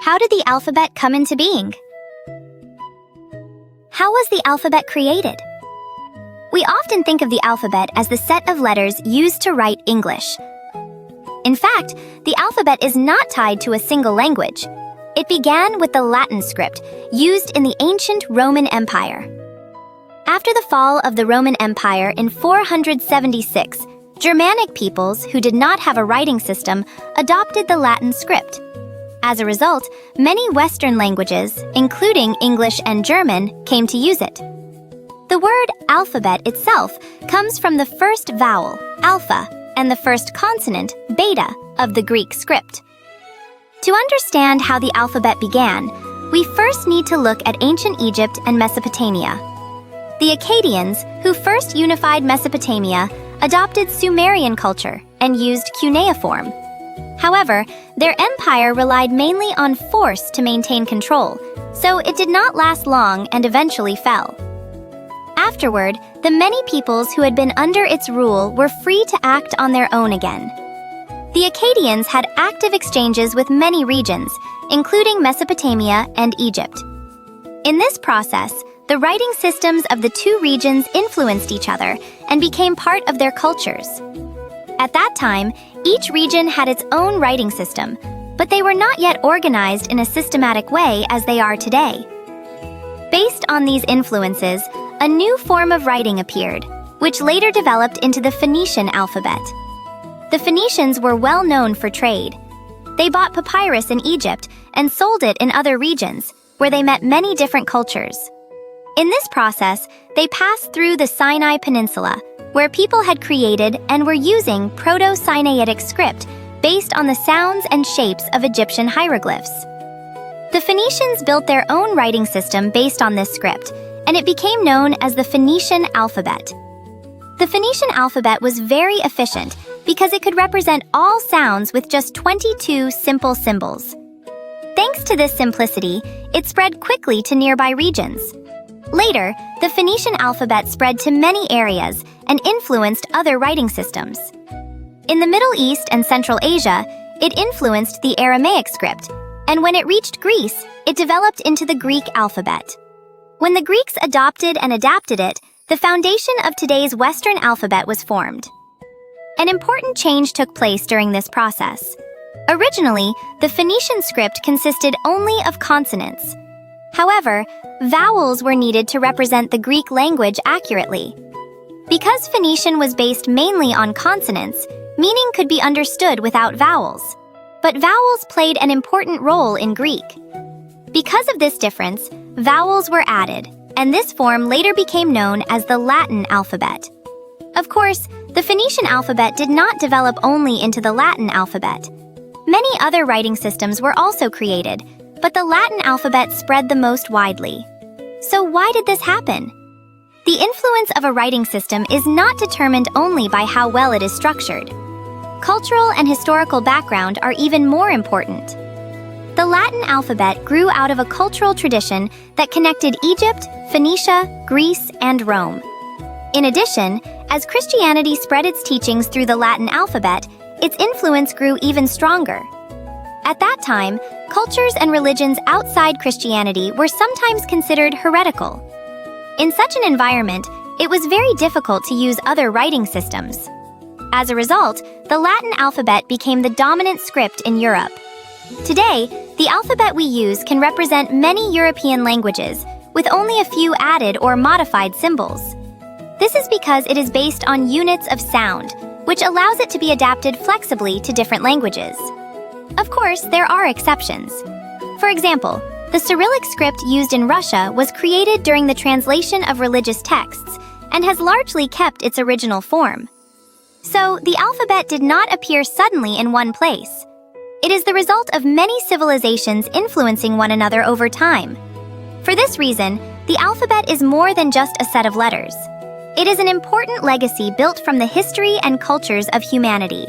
How did the alphabet come into being? How was the alphabet created? We often think of the alphabet as the set of letters used to write English. In fact, the alphabet is not tied to a single language. It began with the Latin script, used in the ancient Roman Empire. After the fall of the Roman Empire in 476, Germanic peoples who did not have a writing system adopted the Latin script. As a result, many Western languages, including English and German, came to use it. The word alphabet itself comes from the first vowel, alpha, and the first consonant, beta, of the Greek script. To understand how the alphabet began, we first need to look at ancient Egypt and Mesopotamia. The Akkadians, who first unified Mesopotamia, adopted Sumerian culture and used cuneiform. However, their empire relied mainly on force to maintain control, so it did not last long and eventually fell. Afterward, the many peoples who had been under its rule were free to act on their own again. The Akkadians had active exchanges with many regions, including Mesopotamia and Egypt. In this process, the writing systems of the two regions influenced each other and became part of their cultures. At that time, each region had its own writing system, but they were not yet organized in a systematic way as they are today. Based on these influences, a new form of writing appeared, which later developed into the Phoenician alphabet. The Phoenicians were well known for trade. They bought papyrus in Egypt and sold it in other regions, where they met many different cultures. In this process, they passed through the Sinai Peninsula, where people had created and were using Proto-Sinaitic script based on the sounds and shapes of Egyptian hieroglyphs. The Phoenicians built their own writing system based on this script, and it became known as the Phoenician alphabet. The Phoenician alphabet was very efficient because it could represent all sounds with just 22 simple symbols. Thanks to this simplicity, it spread quickly to nearby regions. Later, the Phoenician alphabet spread to many areas and influenced other writing systems. In the Middle East and Central Asia, it influenced the Aramaic script, and when it reached Greece, it developed into the Greek alphabet. When the Greeks adopted and adapted it, the foundation of today's Western alphabet was formed. An important change took place during this process. Originally, the Phoenician script consisted only of consonants. However, vowels were needed to represent the Greek language accurately. Because Phoenician was based mainly on consonants, meaning could be understood without vowels. But vowels played an important role in Greek. Because of this difference, vowels were added, and this form later became known as the Latin alphabet. Of course, the Phoenician alphabet did not develop only into the Latin alphabet. Many other writing systems were also created, but the Latin alphabet spread the most widely. So why did this happen? The influence of a writing system is not determined only by how well it is structured. Cultural and historical background are even more important. The Latin alphabet grew out of a cultural tradition that connected Egypt, Phoenicia, Greece, and Rome. In addition, as Christianity spread its teachings through the Latin alphabet, its influence grew even stronger. At that time, cultures and religions outside Christianity were sometimes considered heretical. In such an environment, it was very difficult to use other writing systems. As a result, the Latin alphabet became the dominant script in Europe. Today, the alphabet we use can represent many European languages, with only a few added or modified symbols. This is because it is based on units of sound, which allows it to be adapted flexibly to different languages. Of course, there are exceptions. For example, the Cyrillic script used in Russia was created during the translation of religious texts and has largely kept its original form. So, the alphabet did not appear suddenly in one place. It is the result of many civilizations influencing one another over time. For this reason, the alphabet is more than just a set of letters. It is an important legacy built from the history and cultures of humanity.